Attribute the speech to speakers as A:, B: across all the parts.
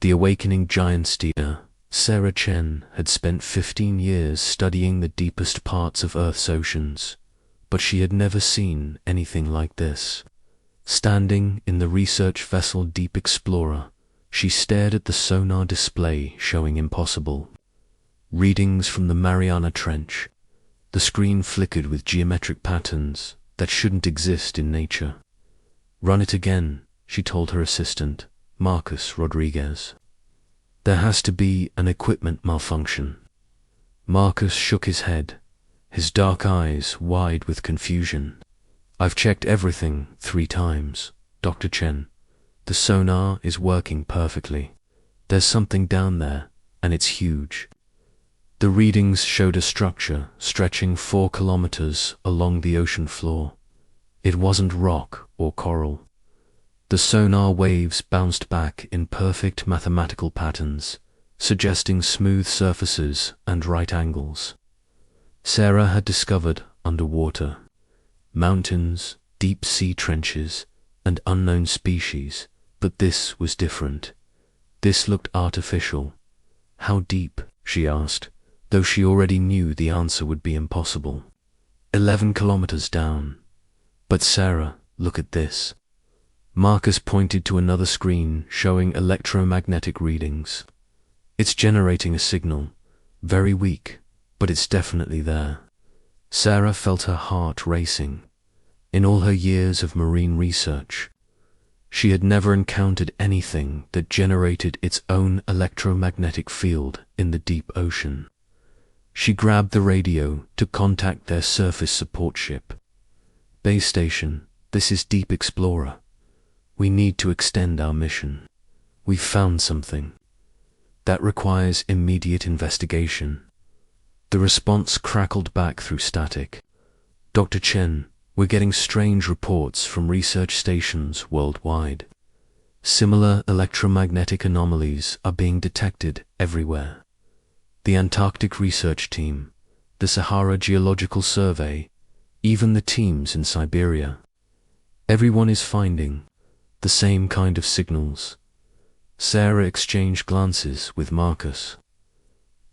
A: The awakening giant steer, Sarah Chen, had spent 15 years studying the deepest parts of Earth's oceans, but she had never seen anything like this. Standing in the research vessel Deep Explorer, she stared at the sonar display showing impossible readings from the Mariana Trench. The screen flickered with geometric patterns that shouldn't exist in nature. "Run it again," she told her assistant, Marcus Rodriguez. "There has to be an equipment malfunction." Marcus shook his head, his dark eyes wide with confusion. "I've checked everything 3 times, Dr. Chen. The sonar is working perfectly. There's something down there, and it's huge." The readings showed a structure stretching 4 kilometers along the ocean floor. It wasn't rock or coral. The sonar waves bounced back in perfect mathematical patterns, suggesting smooth surfaces and right angles. Sarah had discovered underwater mountains, deep sea trenches, and unknown species, but this was different. This looked artificial. "How deep?" she asked, though she already knew the answer would be impossible. 11 kilometers down. "But Sarah, look at this." Marcus pointed to another screen showing electromagnetic readings. "It's generating a signal, very weak, but it's definitely there." Sarah felt her heart racing. In all her years of marine research, she had never encountered anything that generated its own electromagnetic field in the deep ocean. She grabbed the radio to contact their surface support ship. "Base station, this is Deep Explorer. We need to extend our mission. We've found something that requires immediate investigation." The response crackled back through static. "Dr. Chen, we're getting strange reports from research stations worldwide. Similar electromagnetic anomalies are being detected everywhere. The Antarctic Research Team, the Sahara Geological Survey, even the teams in Siberia. Everyone is finding the same kind of signals." Sarah exchanged glances with Marcus.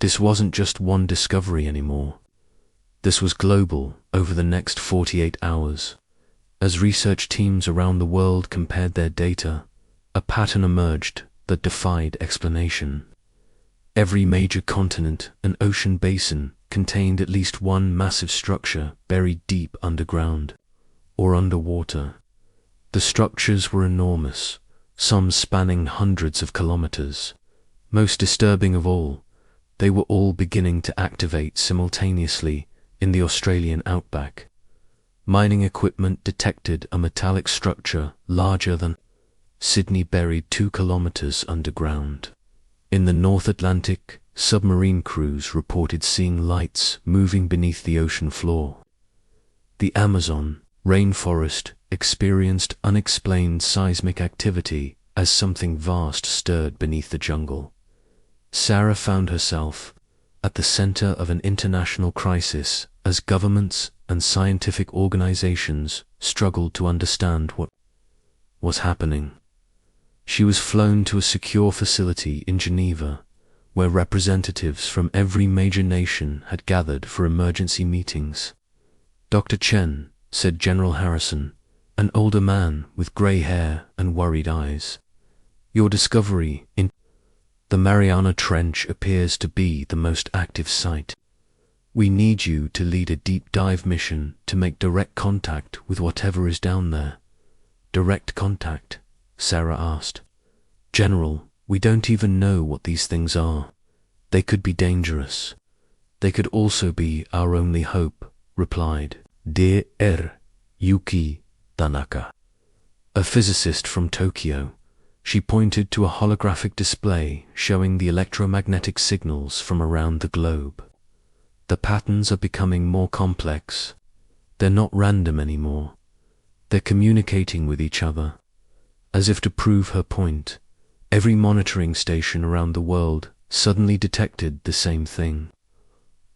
A: This wasn't just one discovery anymore. This was global over the next 48 hours. As research teams around the world compared their data, a pattern emerged that defied explanation. Every major continent and ocean basin contained at least one massive structure buried deep underground or underwater. The structures were enormous, some spanning hundreds of kilometers. Most disturbing of all, they were all beginning to activate simultaneously in the Australian outback. Mining equipment detected a metallic structure larger than Sydney buried 2 kilometers underground. In the North Atlantic, submarine crews reported seeing lights moving beneath the ocean floor. The Amazon rainforest experienced unexplained seismic activity as something vast stirred beneath the jungle. Sarah found herself at the center of an international crisis as governments and scientific organizations struggled to understand what was happening. She was flown to a secure facility in Geneva, where representatives from every major nation had gathered for emergency meetings. "Dr. Chen," said General Harrison, an older man with gray hair and worried eyes, "your discovery in the Mariana Trench appears to be the most active site. We need you to lead a deep dive mission to make direct contact with whatever is down there." "Direct contact?" Sarah asked. "General, we don't even know what these things are. They could be dangerous. They could also be our only hope," replied Dr. Yuki Tanaka, a physicist from Tokyo. She pointed to a holographic display showing the electromagnetic signals from around the globe. "The patterns are becoming more complex. They're not random anymore. They're communicating with each other." As if to prove her point, every monitoring station around the world suddenly detected the same thing.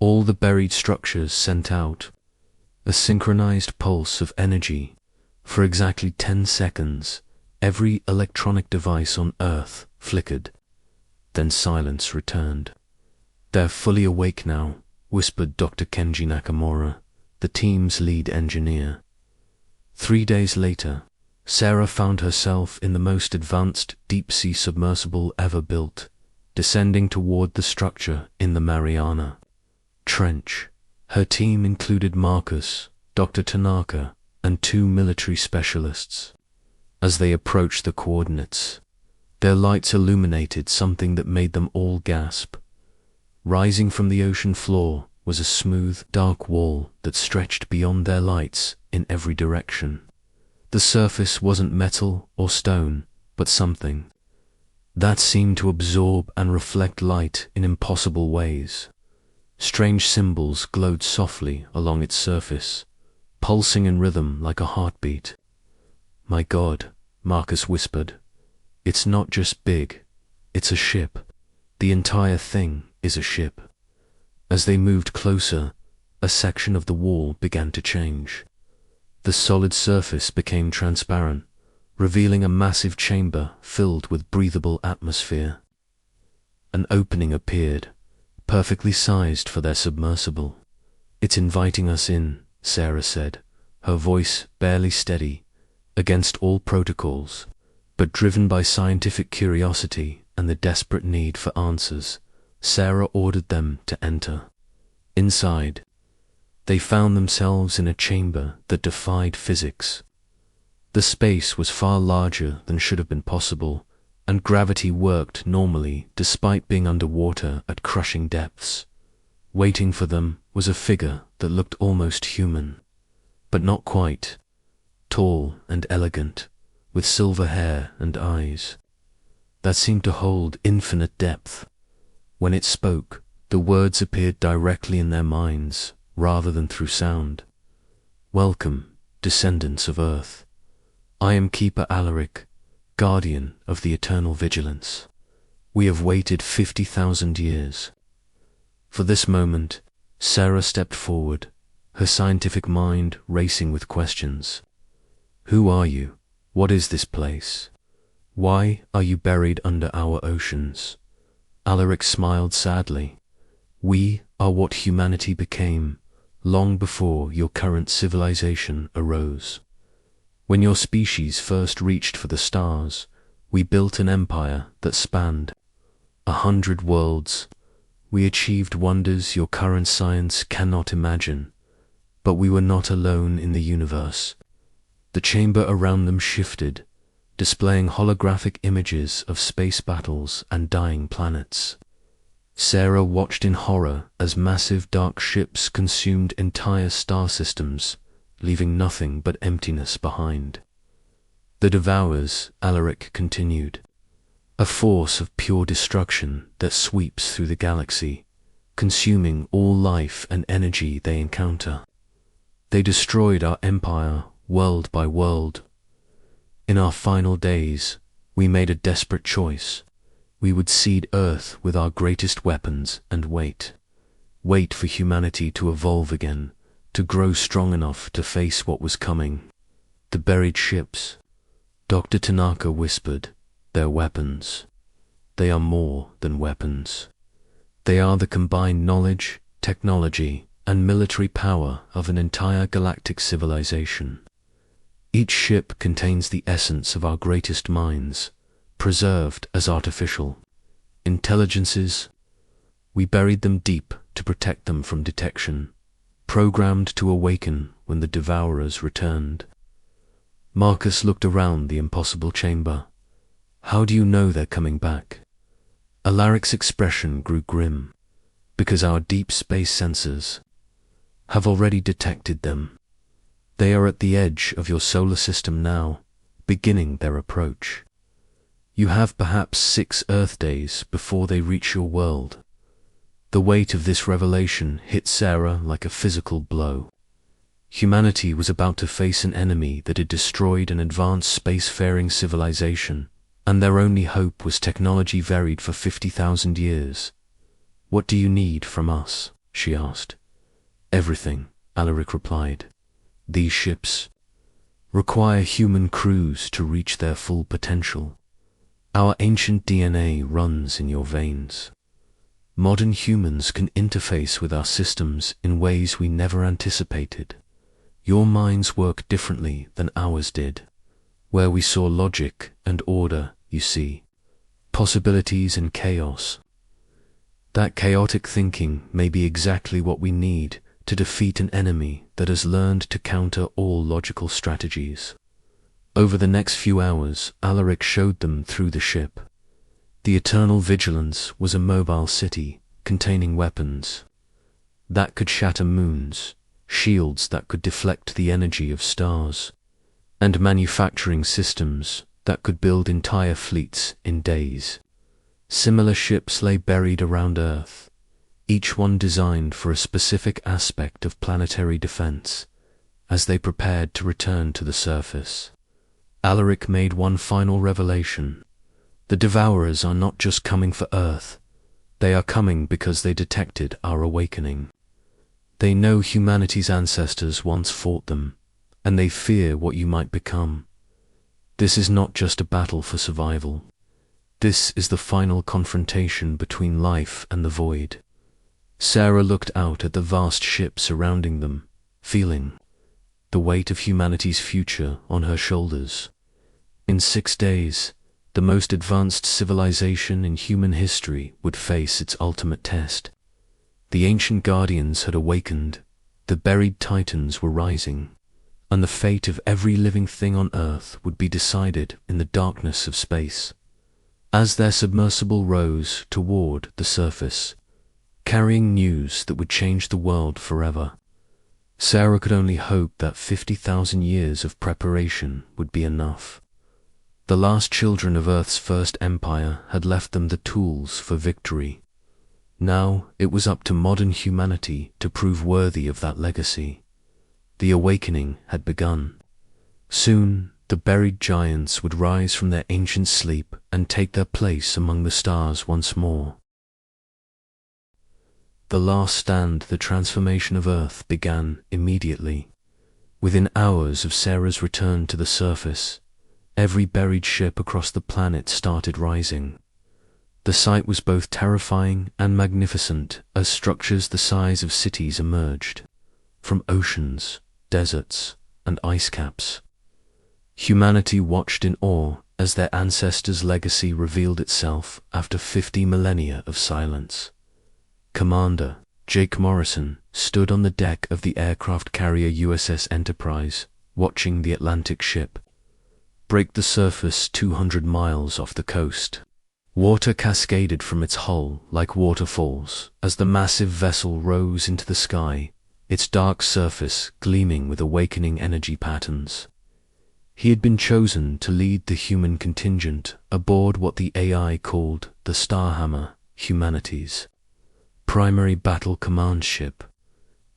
A: All the buried structures sent out a synchronized pulse of energy. For exactly 10 seconds, every electronic device on Earth flickered. Then silence returned. "They're fully awake now," whispered Dr. Kenji Nakamura, the team's lead engineer. 3 days later, Sarah found herself in the most advanced deep-sea submersible ever built, descending toward the structure in the Mariana Trench. Her team included Marcus, Dr. Tanaka, and 2 military specialists. As they approached the coordinates, their lights illuminated something that made them all gasp. Rising from the ocean floor was a smooth, dark wall that stretched beyond their lights in every direction. The surface wasn't metal or stone, but something that seemed to absorb and reflect light in impossible ways. Strange symbols glowed softly along its surface, pulsing in rhythm like a heartbeat. "My God," Marcus whispered, "it's not just big, it's a ship. The entire thing is a ship." As they moved closer, a section of the wall began to change. The solid surface became transparent, revealing a massive chamber filled with breathable atmosphere. An opening appeared, perfectly sized for their submersible. "It's inviting us in," Sarah said, her voice barely steady, against all protocols, but driven by scientific curiosity and the desperate need for answers. Sarah ordered them to enter. Inside, they found themselves in a chamber that defied physics. The space was far larger than should have been possible, and gravity worked normally despite being underwater at crushing depths. Waiting for them was a figure that looked almost human, but not quite, tall and elegant, with silver hair and eyes that seemed to hold infinite depth. When it spoke, the words appeared directly in their minds, rather than through sound. "Welcome, descendants of Earth. I am Keeper Alaric, guardian of the eternal vigilance. We have waited 50,000 years." For this moment, Sarah stepped forward, her scientific mind racing with questions. "Who are you? What is this place? Why are you buried under our oceans?" Alaric smiled sadly. "We are what humanity became long before your current civilization arose. When your species first reached for the stars, we built an empire that spanned 100 worlds. We achieved wonders your current science cannot imagine, but we were not alone in the universe." The chamber around them shifted, displaying holographic images of space battles and dying planets. Sarah watched in horror as massive dark ships consumed entire star systems, leaving nothing but emptiness behind. "The Devourers," Alaric continued, "a force of pure destruction that sweeps through the galaxy, consuming all life and energy they encounter. They destroyed our empire world by world. In our final days, we made a desperate choice. We would seed Earth with our greatest weapons and wait for humanity to evolve again, to grow strong enough to face what was coming." "The buried ships," Dr. Tanaka whispered, "they're weapons. They are more than weapons. They are the combined knowledge, technology, and military power of an entire galactic civilization. Each ship contains the essence of our greatest minds, preserved as artificial intelligences. We buried them deep to protect them from detection, programmed to awaken when the Devourers returned." Marcus looked around the impossible chamber. "How do you know they're coming back?" Alaric's expression grew grim. "Because our deep space sensors have already detected them. They are at the edge of your solar system now, beginning their approach. You have perhaps 6 Earth days before they reach your world." The weight of this revelation hit Sarah like a physical blow. Humanity was about to face an enemy that had destroyed an advanced spacefaring civilization, and their only hope was technology varied for 50,000 years. "What do you need from us?" she asked. "Everything," Alaric replied. "These ships require human crews to reach their full potential. Our ancient DNA runs in your veins. Modern humans can interface with our systems in ways we never anticipated. Your minds work differently than ours did. Where we saw logic and order, you see possibilities and chaos. That chaotic thinking may be exactly what we need to defeat an enemy that has learned to counter all logical strategies. Over the next few hours, Alaric showed them through the ship. The Eternal Vigilance was a mobile city containing weapons that could shatter moons, shields that could deflect the energy of stars, and manufacturing systems that could build entire fleets in days. Similar ships lay buried around Earth, each one designed for a specific aspect of planetary defense. As they prepared to return to the surface, Alaric made one final revelation. The Devourers are not just coming for Earth. They are coming because they detected our awakening. They know humanity's ancestors once fought them, and they fear what you might become. This is not just a battle for survival. This is the final confrontation between life and the void. Sarah looked out at the vast ship surrounding them, feeling the weight of humanity's future on her shoulders. In 6 days, the most advanced civilization in human history would face its ultimate test. The ancient guardians had awakened, the buried titans were rising, and the fate of every living thing on Earth would be decided in the darkness of space. As their submersible rose toward the surface, carrying news that would change the world forever, Sarah could only hope that 50,000 years of preparation would be enough. The last children of Earth's first empire had left them the tools for victory. Now it was up to modern humanity to prove worthy of that legacy. The awakening had begun. Soon, the buried giants would rise from their ancient sleep and take their place among the stars once more. The last stand, the transformation of Earth, began immediately. Within hours of Sarah's return to the surface, every buried ship across the planet started rising. The sight was both terrifying and magnificent as structures the size of cities emerged, from oceans, deserts, and ice caps. Humanity watched in awe as their ancestors' legacy revealed itself after 50 millennia of silence. Commander Jake Morrison stood on the deck of the aircraft carrier USS Enterprise, watching the Atlantic ship break the surface 200 miles off the coast. Water cascaded from its hull like waterfalls as the massive vessel rose into the sky, its dark surface gleaming with awakening energy patterns. He had been chosen to lead the human contingent aboard what the AI called the Starhammer, humanity's primary battle command ship.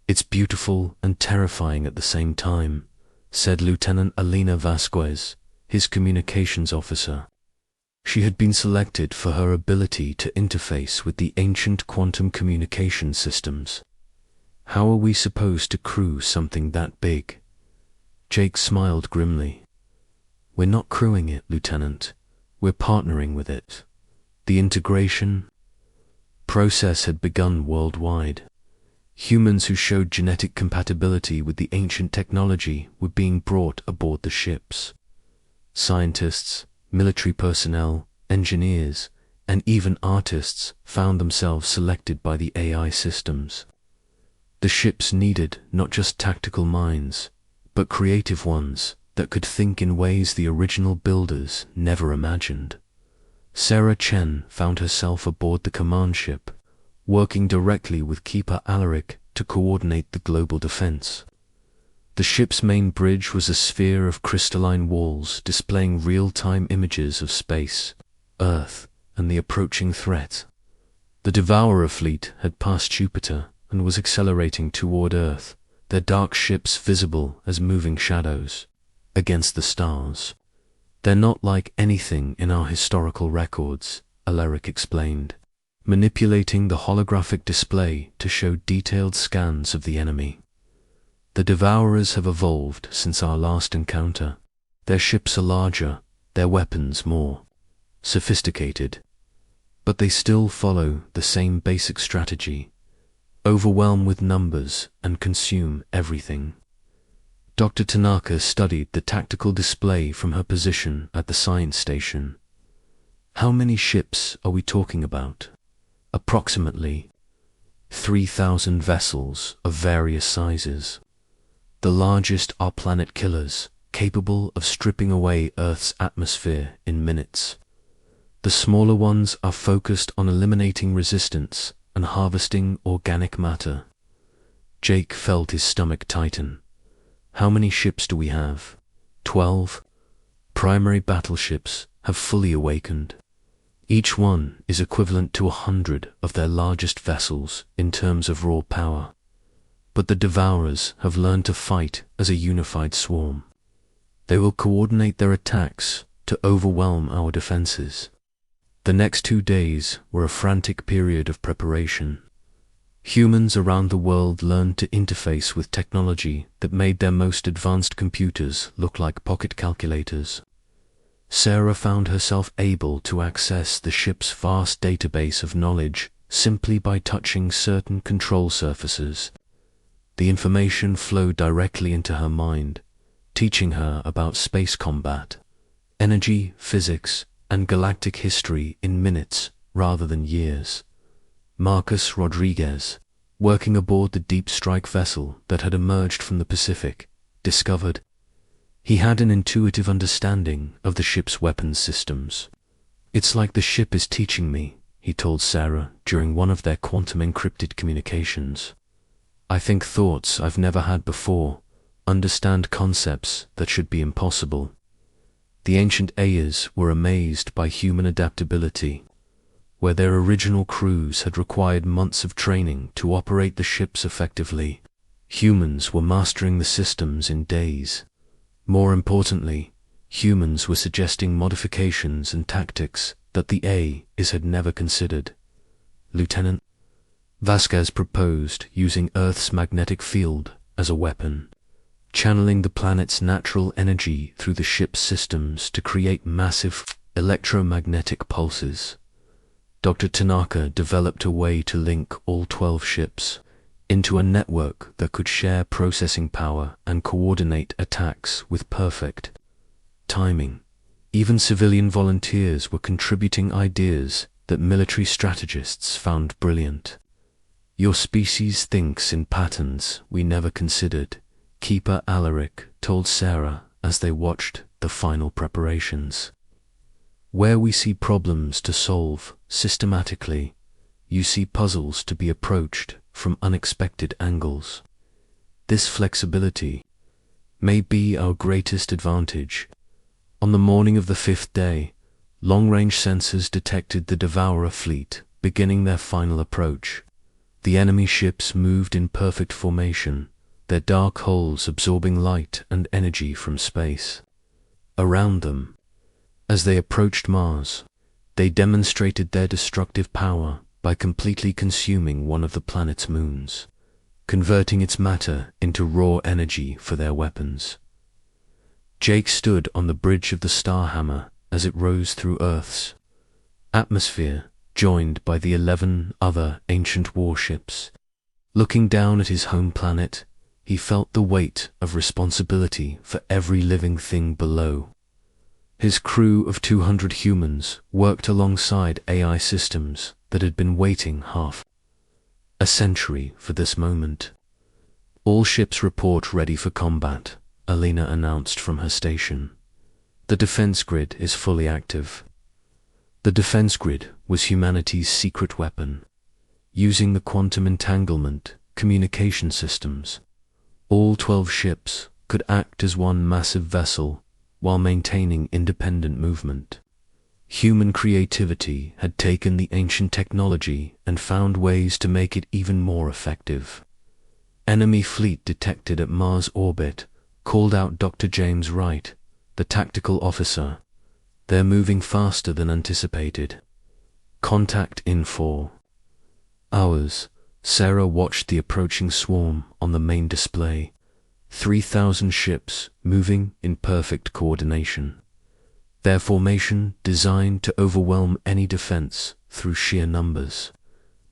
A: "It's beautiful and terrifying at the same time," said Lieutenant Alina Vasquez, his communications officer. She had been selected for her ability to interface with the ancient quantum communication systems. "How are we supposed to crew something that big?" Jake smiled grimly. "We're not crewing it, Lieutenant. We're partnering with it. The integration process had begun worldwide. Humans who showed genetic compatibility with the ancient technology were being brought aboard the ships. Scientists, military personnel, engineers, and even artists found themselves selected by the AI systems. The ships needed not just tactical minds, but creative ones that could think in ways the original builders never imagined. Sarah Chen found herself aboard the command ship, working directly with Keeper Alaric to coordinate the global defense. The ship's main bridge was a sphere of crystalline walls displaying real-time images of space, Earth, and the approaching threat. The Devourer fleet had passed Jupiter and was accelerating toward Earth, their dark ships visible as moving shadows against the stars. "They're not like anything in our historical records," Alaric explained, manipulating the holographic display to show detailed scans of the enemy. "The Devourers have evolved since our last encounter. Their ships are larger, their weapons more sophisticated, but they still follow the same basic strategy: overwhelm with numbers and consume everything. Dr. Tanaka studied the tactical display from her position at the science station. How many ships are we talking about? Approximately 3,000 vessels of various sizes. The largest are planet killers, capable of stripping away Earth's atmosphere in minutes. The smaller ones are focused on eliminating resistance and harvesting organic matter. Jake felt his stomach tighten. How many ships do we have? 12. Primary battleships have fully awakened. Each one is equivalent to 100 of their largest vessels in terms of raw power. But the Devourers have learned to fight as a unified swarm. They will coordinate their attacks to overwhelm our defenses. The next 2 days were a frantic period of preparation. Humans around the world learned to interface with technology that made their most advanced computers look like pocket calculators. Sarah found herself able to access the ship's vast database of knowledge simply by touching certain control surfaces. The information flowed directly into her mind, teaching her about space combat, energy, physics, and galactic history in minutes rather than years. Marcus Rodriguez, working aboard the deep strike vessel that had emerged from the Pacific, discovered he had an intuitive understanding of the ship's weapons systems. "It's like the ship is teaching me," he told Sarah during one of their quantum-encrypted communications. "I think thoughts I've never had before, understand concepts that should be impossible." The ancient Ayers were amazed by human adaptability. Where their original crews had required months of training to operate the ships effectively, humans were mastering the systems in days. More importantly, humans were suggesting modifications and tactics that the Ayers had never considered. Lieutenant Vasquez proposed using Earth's magnetic field as a weapon, channeling the planet's natural energy through the ship's systems to create massive electromagnetic pulses. Dr. Tanaka developed a way to link all 12 ships into a network that could share processing power and coordinate attacks with perfect timing. Even civilian volunteers were contributing ideas that military strategists found brilliant. "Your species thinks in patterns we never considered," Keeper Alaric told Sarah as they watched the final preparations. "Where we see problems to solve systematically, you see puzzles to be approached from unexpected angles. This flexibility may be our greatest advantage." On the morning of the 5th day, long-range sensors detected the Devourer fleet beginning their final approach. The enemy ships moved in perfect formation, their dark hulls absorbing light and energy from space. Around them, as they approached Mars, they demonstrated their destructive power by completely consuming one of the planet's moons, converting its matter into raw energy for their weapons. Jake stood on the bridge of the Starhammer as it rose through Earth's atmosphere, joined by the 11 other ancient warships. Looking down at his home planet, he felt the weight of responsibility for every living thing below. His crew of 200 humans worked alongside AI systems that had been waiting half a century for this moment. "All ships report ready for combat," Alina announced from her station. "The defense grid is fully active." The defense grid was humanity's secret weapon. Using the quantum entanglement communication systems, all 12 ships could act as one massive vessel while maintaining independent movement. Human creativity had taken the ancient technology and found ways to make it even more effective. Enemy fleet detected at Mars orbit called out Dr. James Wright, the tactical officer. "They're moving faster than anticipated. Contact in 4 hours." Sarah watched the approaching swarm on the main display. 3,000 ships moving in perfect coordination. their formation designed to overwhelm any defense through sheer numbers.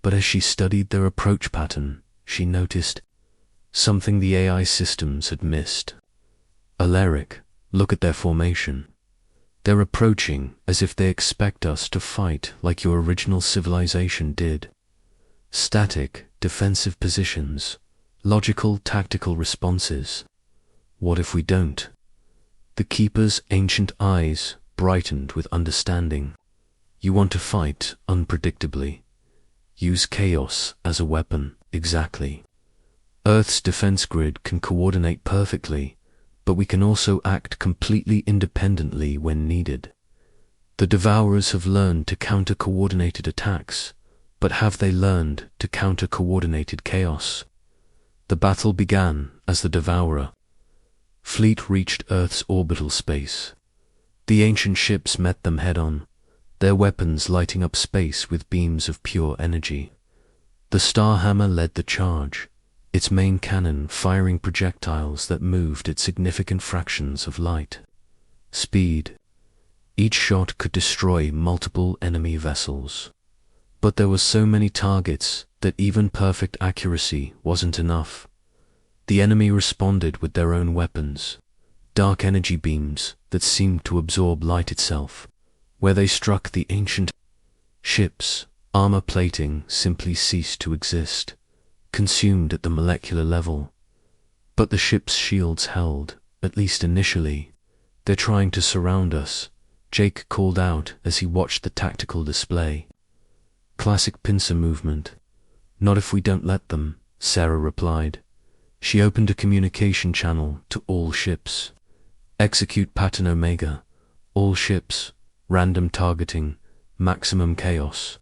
A: But as she studied their approach pattern, she noticed something the AI systems had missed. Alaric, look at their formation. They're approaching as if they expect us to fight like your original civilization did. Static, defensive positions, logical, tactical responses. What if we don't? The Keeper's ancient eyes brightened with understanding. You want to fight unpredictably. Use chaos as a weapon, exactly. Earth's defense grid can coordinate perfectly, but we can also act completely independently when needed. The Devourers have learned to counter coordinated attacks, but have they learned to counter coordinated chaos? The battle began as the Devourer fleet reached Earth's orbital space. The ancient ships met them head-on, their weapons lighting up space with beams of pure energy. The Starhammer led the charge, its main cannon firing projectiles that moved at significant fractions of light speed. Each shot could destroy multiple enemy vessels. But there were so many targets that even perfect accuracy wasn't enough. The enemy responded with their own weapons, dark energy beams that seemed to absorb light itself. Where they struck the ancient ships, armor plating simply ceased to exist, consumed at the molecular level. But the ship's shields held, at least initially. They're trying to surround us, Jake called out as he watched the tactical display. Classic pincer movement. Not if we don't let them, Sarah replied. She opened a communication channel to all ships. Execute pattern Omega. All ships. Random targeting. Maximum chaos.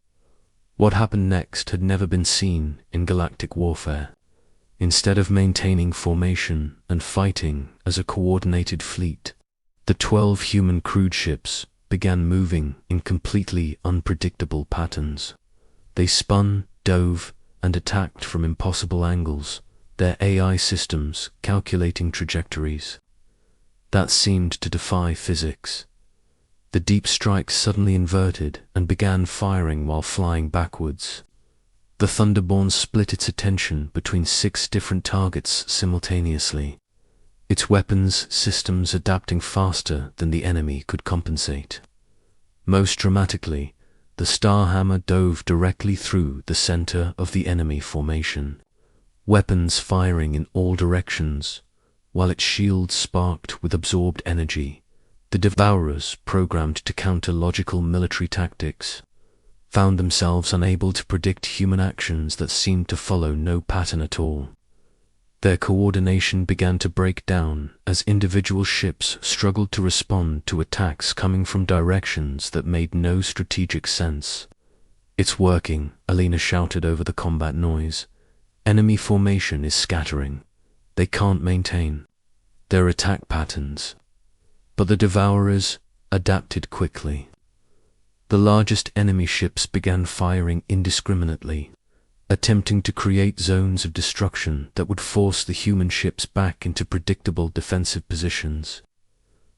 A: What happened next had never been seen in galactic warfare. Instead of maintaining formation and fighting as a coordinated fleet, the 12 human crewed ships began moving in completely unpredictable patterns. They spun, dove, and attacked from impossible angles, their AI systems calculating trajectories that seemed to defy physics. The deep strike suddenly inverted and began firing while flying backwards. The Thunderborn split its attention between 6 different targets simultaneously, its weapons systems adapting faster than the enemy could compensate. Most dramatically, the Starhammer dove directly through the center of the enemy formation, weapons firing in all directions, while its shields sparked with absorbed energy. The Devourers, programmed to counter logical military tactics, found themselves unable to predict human actions that seemed to follow no pattern at all. Their coordination began to break down as individual ships struggled to respond to attacks coming from directions that made no strategic sense. It's working, Alina shouted over the combat noise. Enemy formation is scattering. They can't maintain their attack patterns. But the Devourers adapted quickly. The largest enemy ships began firing indiscriminately, attempting to create zones of destruction that would force the human ships back into predictable defensive positions.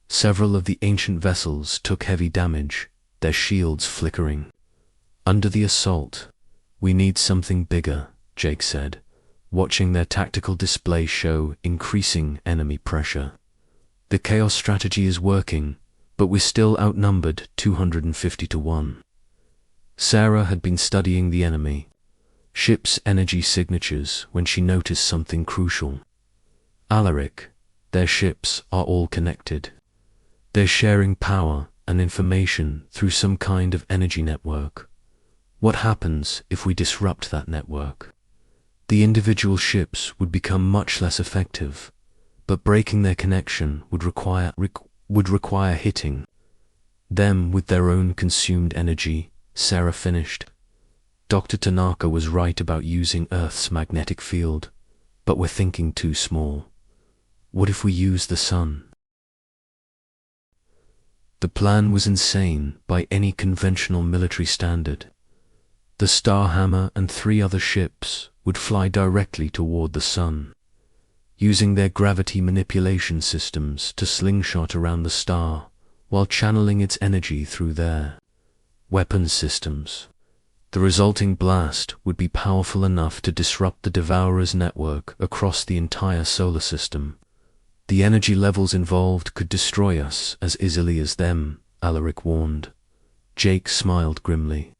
A: Several of the ancient vessels took heavy damage, their shields flickering. Under the assault, we need something bigger, Jake said, watching their tactical display show increasing enemy pressure. The chaos strategy is working, but we're still outnumbered 250 to 1. Sarah had been studying the enemy ship's energy signatures when she noticed something crucial. Alaric, their ships are all connected. They're sharing power and information through some kind of energy network. What happens if we disrupt that network? The individual ships would become much less effective, but breaking their connection would require hitting them with their own consumed energy, Sarah finished. Dr. Tanaka was right about using Earth's magnetic field, but we're thinking too small. What if we use the sun? The plan was insane by any conventional military standard. The Starhammer and 3 other ships would fly directly toward the sun, using their gravity manipulation systems to slingshot around the star while channeling its energy through their weapons systems. The resulting blast would be powerful enough to disrupt the Devourer's network across the entire solar system. The energy levels involved could destroy us as easily as them, Alaric warned. Jake smiled grimly.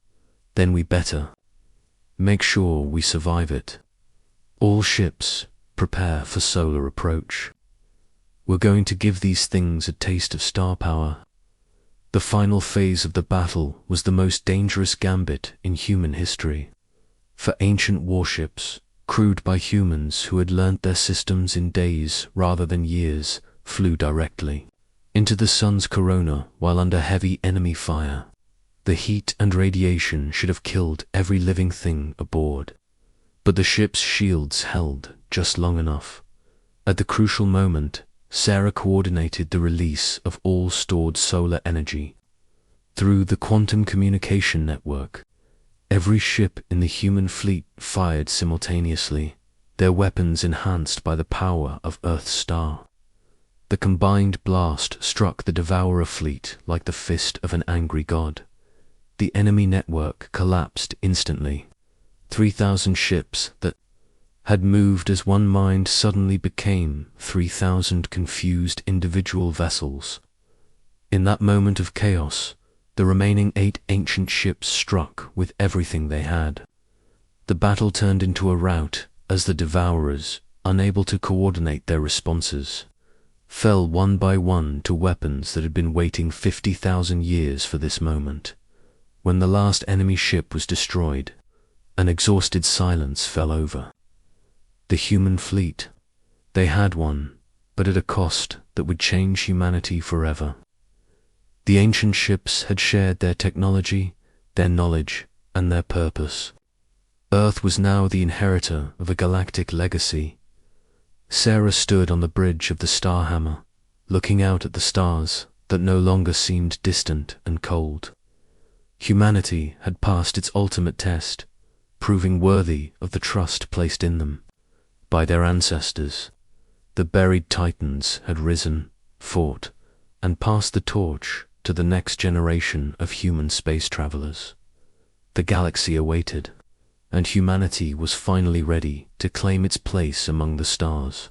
A: Then we better make sure we survive it. All ships, prepare for solar approach. We're going to give these things a taste of star power. The final phase of the battle was the most dangerous gambit in human history. For ancient warships, crewed by humans who had learnt their systems in days rather than years, flew directly into the sun's corona while under heavy enemy fire. The heat and radiation should have killed every living thing aboard. But the ship's shields held just long enough. At the crucial moment, Sarah coordinated the release of all stored solar energy. Through the quantum communication network, every ship in the human fleet fired simultaneously, their weapons enhanced by the power of Earth's star. The combined blast struck the Devourer fleet like the fist of an angry god. The enemy network collapsed instantly. 3,000 ships that had moved as one mind suddenly became 3,000 confused individual vessels. In that moment of chaos, the remaining 8 ancient ships struck with everything they had. The battle turned into a rout as the Devourers, unable to coordinate their responses, fell one by one to weapons that had been waiting 50,000 years for this moment. When the last enemy ship was destroyed, an exhausted silence fell over the human fleet. They had won, but at a cost that would change humanity forever. The ancient ships had shared their technology, their knowledge, and their purpose. Earth was now the inheritor of a galactic legacy. Sarah stood on the bridge of the Starhammer, looking out at the stars that no longer seemed distant and cold. Humanity had passed its ultimate test, proving worthy of the trust placed in them by their ancestors. The buried titans had risen, fought, and passed the torch to the next generation of human space travelers. The galaxy awaited, and humanity was finally ready to claim its place among the stars.